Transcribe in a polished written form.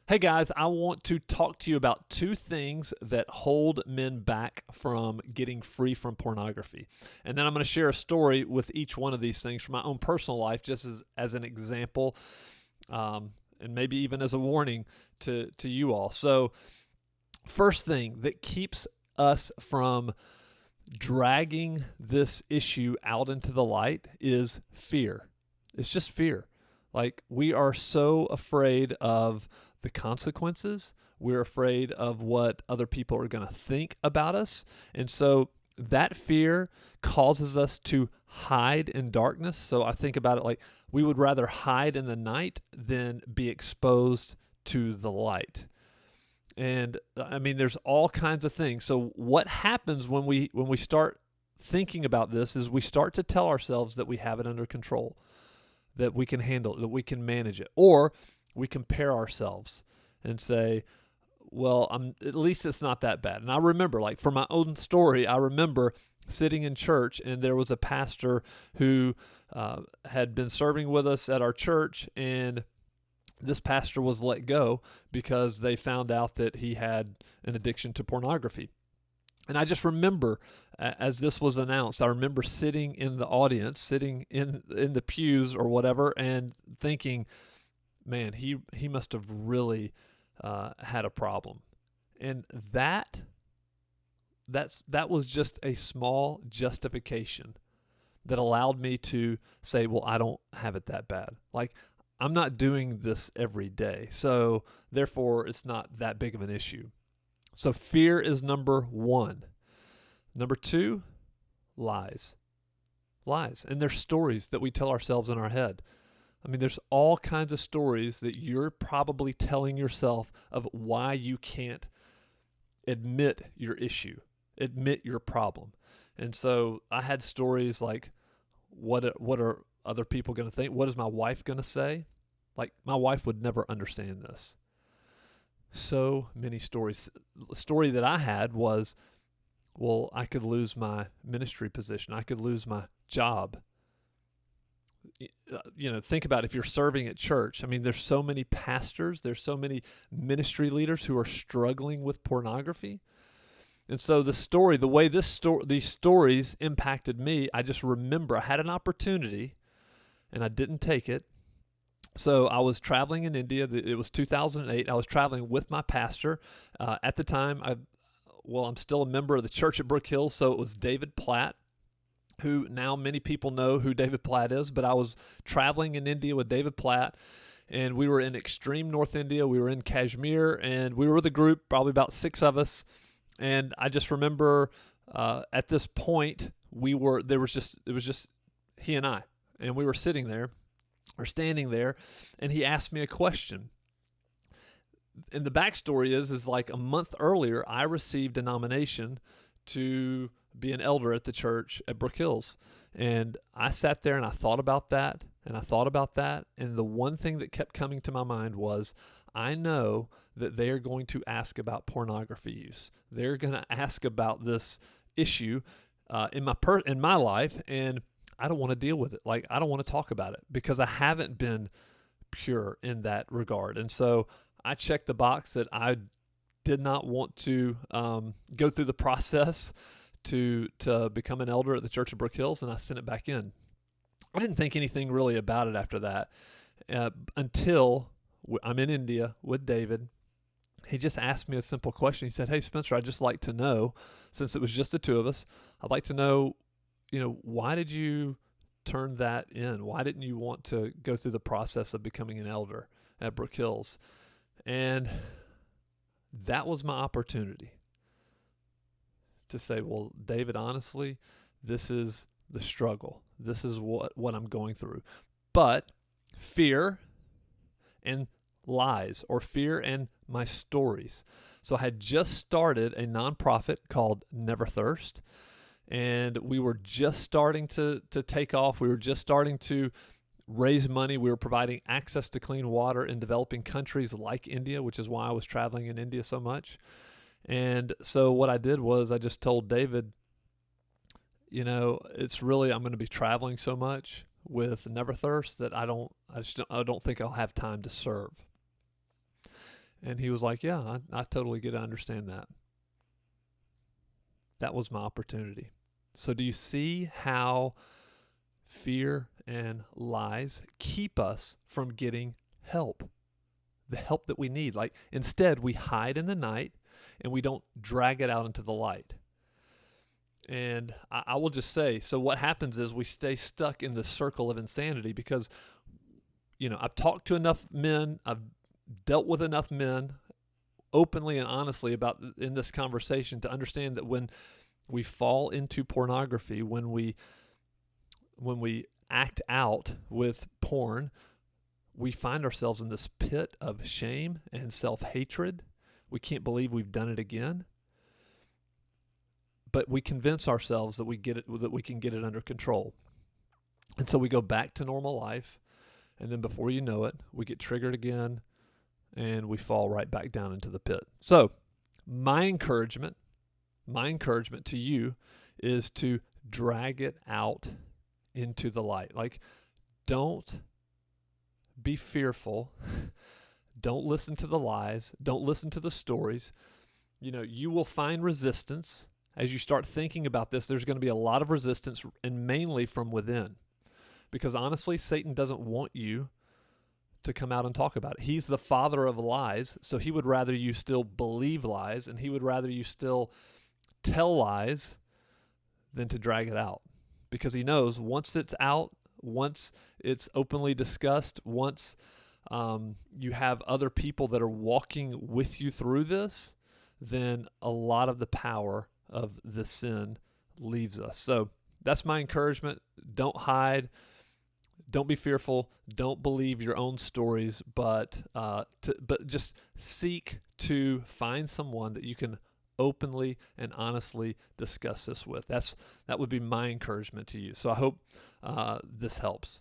Hey guys, I want to talk to you about two things that hold men back from getting free from pornography. And then I'm going to share a story with each one of these things from my own personal life, just as an example, and maybe even as a warning to you all. So, first thing that keeps us from dragging this issue out into the light is fear. It's just fear. Like, we are so afraid of the consequences. We're afraid of what other people are going to think about us. And so that fear causes us to hide in darkness. So I think about it like we would rather hide in the night than be exposed to the light. And I mean, there's all kinds of things. So what happens when we start thinking about this is we start to tell ourselves that we have it under control, that we can handle it, that we can manage it. Or we compare ourselves and say, well, at least it's not that bad. And I remember, like, for my own story, I remember sitting in church and there was a pastor who had been serving with us at our church, and this pastor was let go because they found out that he had an addiction to pornography. And I just remember, as this was announced, I remember sitting in the audience, sitting in the pews or whatever, and thinking, man, he must have really had a problem. And that was just a small justification that allowed me to say, well, I don't have it that bad. Like, I'm not doing this every day, so therefore it's not that big of an issue. So fear is number one. Number two, lies. Lies. And there's stories that we tell ourselves in our head. I mean, there's all kinds of stories that you're probably telling yourself of why you can't admit your issue, admit your problem. And so I had stories like, what are other people going to think? What is my wife going to say? Like, my wife would never understand this. So many stories. The story that I had was, well, I could lose my ministry position. I could lose my job. Think about if you're serving at church. I mean, there's so many pastors, there's so many ministry leaders who are struggling with pornography. And so the way these stories impacted me, I just remember I had an opportunity and I didn't take it. So I was traveling in India. It was 2008. I was traveling with my pastor. At the time, I'm still a member of the church at Brook Hills, so it was David Platt, who now many people know who David Platt is, but I was traveling in India with David Platt, and we were in extreme North India. We were in Kashmir, and we were with a group, probably about 6 of us, and I just remember at this point, it was just he and I, and we were sitting there, or standing there, and he asked me a question. And the backstory is like a month earlier, I received a nomination to be an elder at the church at Brook Hills. And I sat there and I thought about that, and I thought about that. And the one thing that kept coming to my mind was, I know that they are going to ask about pornography use. They're going to ask about this issue in my life, and I don't want to deal with it. Like, I don't want to talk about it because I haven't been pure in that regard. And so I checked the box that I did not want to go through the process to become an elder at the Church of Brook Hills, and I sent it back in. I didn't think anything really about it after that until I'm in India with David. He just asked me a simple question. He said, "Hey, Spencer, I'd just like to know, since it was just the two of us, I'd like to know, why did you turn that in? Why didn't you want to go through the process of becoming an elder at Brook Hills?" And that was my opportunity to say, well, David, honestly, this is the struggle. This is what I'm going through. But fear and lies, or fear and my stories. So I had just started a nonprofit called Never Thirst, and we were just starting to take off. We were just starting to raise money. We were providing access to clean water in developing countries like India, which is why I was traveling in India so much. And so what I did was I just told David, it's really, I'm going to be traveling so much with Never Thirst that I don't think I'll have time to serve. And he was like, yeah, I totally get to understand that. That was my opportunity. So do you see how fear and lies keep us from getting help? The help that we need. Like, instead, we hide in the night and we don't drag it out into the light. And I will just say, so what happens is we stay stuck in the circle of insanity because, I've talked to enough men, I've dealt with enough men openly and honestly about in this conversation to understand that when we fall into pornography, when we act out with porn, we find ourselves in this pit of shame and self-hatred. We can't believe we've done it again. But we convince ourselves that we can get it under control. And so we go back to normal life, and then before you know it, we get triggered again and we fall right back down into the pit. So, my encouragement to you is to drag it out into the light. Like, don't be fearful. Don't listen to the lies. Don't listen to the stories. You will find resistance. As you start thinking about this, there's going to be a lot of resistance, and mainly from within. Because honestly, Satan doesn't want you to come out and talk about it. He's the father of lies, so he would rather you still believe lies, and he would rather you still tell lies than to drag it out. Because he knows once it's out, once it's openly discussed, once you have other people that are walking with you through this, then a lot of the power of the sin leaves us. So that's my encouragement. Don't hide. Don't be fearful. Don't believe your own stories, but just seek to find someone that you can openly and honestly discuss this with. That would be my encouragement to you. So I hope this helps.